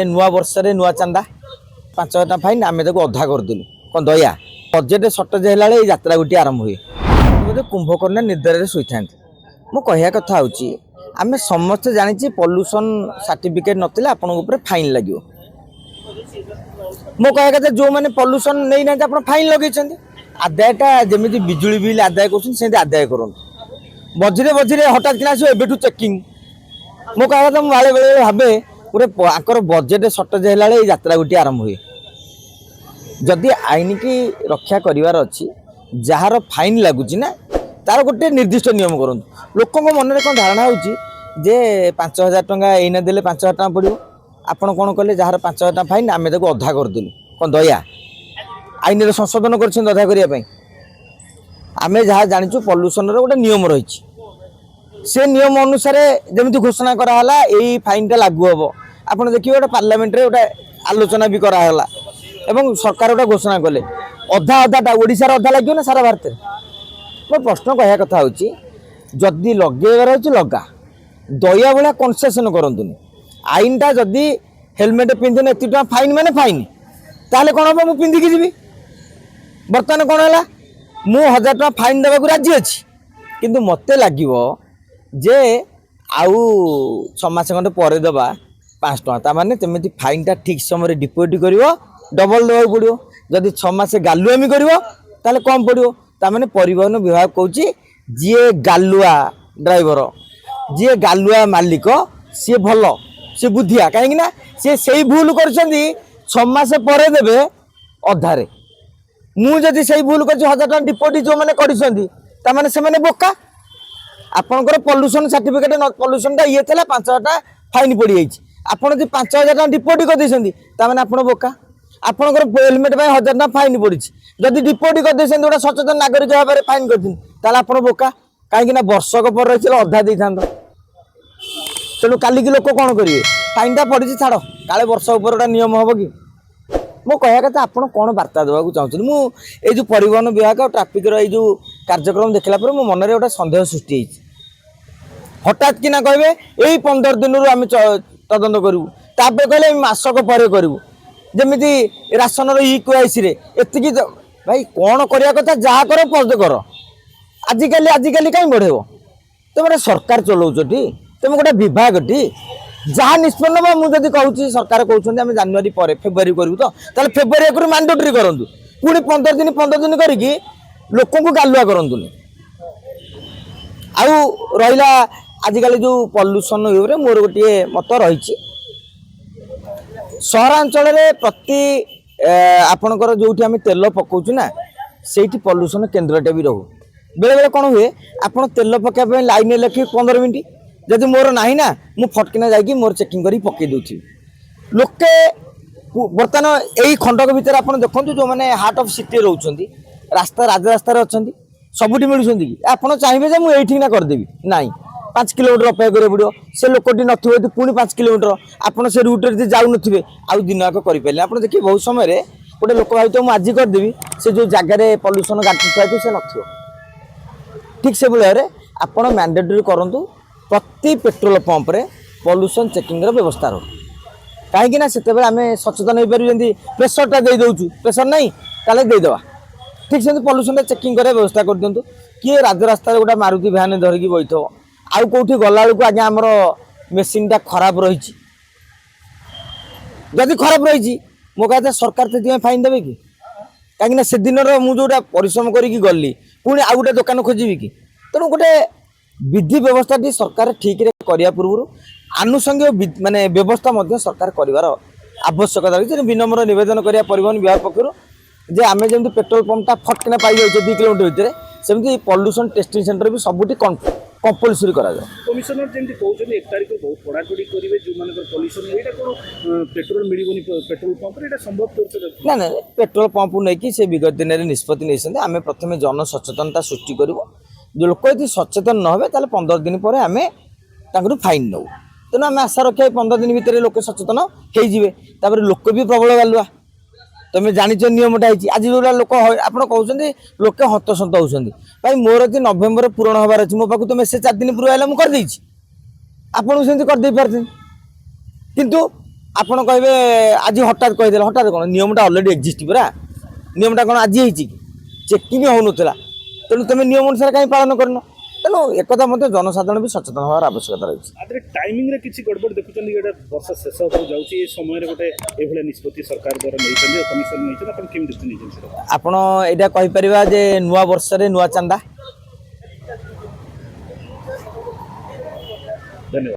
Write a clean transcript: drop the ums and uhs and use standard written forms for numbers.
नुआ वर्ष रे नुआ चांदा 5,000 फाइन आम अधा करदेलु कौन दया बजेट सर्टेज है यात्रा गोटे आरंभ हुए बोधे कुंभकर्ण निदर शोई था मुझे कथा आम समस्ते जानी पॉल्यूशन सर्टिफिकेट नथिले आपन फाइन लगे मो कह कथा जो मैंने पॉल्यूशन नहीं ना आप फाइन लगे आदायटा जमी बिजुली बिल आदाय कर आदाय करूँ मझे मझे हठात कि आसो चेकिंग मो कह कथा मुझे बेले भावे गोटे आकर बजेट सर्टेज है यात्रा गोटे आरंभ हुए जदि आईन की रक्षा करार अच्छी जार फाइन लगुच ना तार गोटे निर्दिष्ट नियम करूँ लोक मन में कौन धारणा हो 5,000 टंका एना देले 5,000 टंका पड़ो आपड़ कौन कले जार 5,000 टंका फाइन आम अधा करदेलु कौन दया आईन संशोधन कर अधा करने आम जहाँ जाचु पॉल्यूशन गोटे नियम रही से नियम अनुसार जमी घोषणा कराला यही फाइन टा लागू हम आपड़ देखिए गोटे पार्लियामेंट रे गोटे आलोचना भी कराला एवं सरकार गोटे घोषणा कले अधा अधाटा ओडिशार अधा लगे ना सारा भारत मो प्रश्न कह कथा हूँ जदि लगेबार हो लगा दया भाया कनसेसन करतुनि आईन टा जदि हेलमेट पिंधने एत फाइन माने फाइन ताहले कौन हम मुझे पिंधिकी जी बर्तमान कौन है मु 1,000 टका फाइन देवाक राजी अच्छी किंतु मत लगे जे आउ 6 मास खंडे पर देवा 5 टका ताने तेमती फाइन टा ठीक समय डिपोजिट कर डबल देवा पड़ो जदि 6 मास गालुआमी कर कम पड़ो ताने परिवहन विभाग कहूँ जी गालुआ ड्राइवर जी गालुआ मालिक सी भल सी बुद्धिया कहीं सी से भूल कर 6 मास पर देवे अधारे मुझे से भूल कर 1,000 टका डिपोजिट जो मैंने कर से बोका आपंकर पॉल्यूशन सर्टिफिकेट पॉल्यूशन टा ये 5,000 टका फाइन पड़ जाए आपड़ जो 5,000 टका डिपोजिट कर आप बोका आपंकर हेलमेट 1,000 टका फाइन पड़ी जदि डिपोजिट कर गोटे सचेतन नागरिक भाव में फाइन कर बोका कहीं वर्षक पर रही अधा दे था तेणु काली की लोक कौन करेंगे फाइन टा पड़ी छाड़ काले वर्ष ऊपर गोटा नियम हम कि मो कह कथा आप कौन बार्ता देवाक चाहूँ मुझे जो परिवहन विभाग और ट्राफिक रो कार्यक्रम देखला मो मन में गोटे सन्देह सृष्टि हठात कि कहे यही 15 दिन आम तदंत करूँ कहले मासक पर करूँ जमी राशन री एति भाई कौन करवा कथा जहाँ कर पद कर आजिकल कहीं बढ़ेब तुम गोटे सरकार चलाउछ तुम गोटे विभाग टी जहाँ निष्पन्न मुझे कहूँ सरकार कहते हैं जनवरी पर फेब्रुआरी करूँ तो फेब्रुआरी करूँ मैंडेटरी करूँ पुणी 15 दिन करके लोक गालुआ करूँ आउ रहा आजिकल जो पॉल्यूशन ये मोर गोटे मत रही सहरांचल प्रति आपणकर जो आम तेल पकाउछु ना से पॉल्यूशन केन्द्रटे भी रहू बेले बेले कौन हुए आप तेल पकाइबा लाइन लखी 15 मिनट जदि मोर ना ना मु फटकिना जाकि मोर चेकिंग करी पकई दूथी लोके बर्तमान यही खंडक भितर आप देखो जो मैंने हार्ट ऑफ सिटी रोचंती रास्ता राजरास्त अच्छा सबुठी मिलूँ कि आप चाहिए मुझे ना करदेवी ना 5 किलोमीटर अपेक्षा करें पड़ो से लोकटी नथिबे पुणी 5 किलोमीटर आपड़ से रूट रे जाऊ नथिबे आउ दिन आक करें आप देखिए बहुत समय गोटे लोक भाई तो मुझे आज करदेवी से जो जगार पॉल्यूशन गाड़ी थी से नथिबो ठीक से भाव आप मैंडेटरी करूँ प्रति पेट्रोल पंप रे पॉल्यूशन चेकिंग व्यवस्था रो कहीं से आम सचेतन हो पार प्रेसरटा दे दौचु प्रेसर नहीं ताले देदेवा ठीक से पॉल्यूशन चेकिंग कर व्यवस्था कर दिंतु किए राजरास्त गोटे मारुति भ्यान धरिकी बैठ आउ कौटी गला बेलू आज्ञा आमर मेसीन टा खराब रही जदि खराब रही मो कहता सरकार तो फाइन देवे कि कहीं से दिन मुझा परिश्रम करी गली पुणी आउ गोटे दुकान खोजी कि तेणु गोटे विधि व्यवस्था टी सरकार ठीक रे करिया पूर्व आनुषंगिक माने व्यवस्था मध्य सरकार करिवार आवश्यकता रही विनम्र निवेदन करिया परिवहन विभाग पक्षर जे आम जमी पेट्रोल पंपटा फटकिना पाई जाए 2 किलोमीटर भितर सेमती पॉल्यूशन टेस्टिंग सेंटर भी सबुठी कंपलसरी करा जाए कमिशनर जमी कहते 1 तारिख बहुत कड़ाकड़ी करेंगे जो मान पॉल्यूशन यहाँ कौन पेट्रोल मिलनी पेट्रोल पंप रे संभव कर ना पेट्रोल पंप नहीं से विगत दिन में निष्पत्ति नहीं आम प्रथम जन सचेतनता सृष्टि करूँ जो लोक यदि सचेतन न हे 15 दिन पर आम फाइन नौ तेणु आम आशा रखिए 15 दिन भितर लोक सचेतन हो लोक भी प्रबल गालुआ तुम जाच नियमटा आज जो लोक आप कहते लोके हतसंत होती भाई मोर यदि नवेम्बर पूरण हबार अच्छी मो पाक तो मेसेज 4 दिन पूर्व है मुझे करदे आपको सेमती करदे पारे किंतु ଆପଣ କହିବେ ଆଜି ହଠାତ୍ କହିଦେଲେ ହଠାତ୍ କ'ଣ ନିୟମଟା ଅଲରେଡ଼ି ଏକ୍ଜିଷ୍ଟ ପରା ନିୟମଟା କ'ଣ ଆଜି ହେଇଛି କି ଚେକିଂ ହେଉନଥିଲା ତେଣୁ ତୁମେ ନିୟମ ଅନୁସାରେ କାହିଁ ପାଳନ କରିନ ତେଣୁ ଏକଥା ମଧ୍ୟ ଜନସାଧାରଣ ବି ସଚେତନ ହେବାର ଆବଶ୍ୟକତା ରହିଛି ଆದ್ರೆ ଟାଇମିଂରେ କିଛି ଗଡ଼ବଡ଼ ଦେଖୁଛନ୍ତି ଏଇଟା ବର୍ଷ ଶେଷ ହେବାକୁ ଯାଉଛି ଏ ସମୟରେ ଗୋଟେ ଏଭଳିଆ ନିଷ୍ପତ୍ତି ସରକାର ଦ୍ୱାରା ନେଇଛନ୍ତି କମିଶନ ନେଇଛନ୍ତି ଆପଣ କେମିତି ନେଇଛନ୍ତି ସେଟା ଆପଣ ଏଇଟା କହିପାରିବା ଯେ ନୂଆ ବର୍ଷରେ ନୂଆ ଚାନ୍ଦା ଧନ୍ୟବାଦ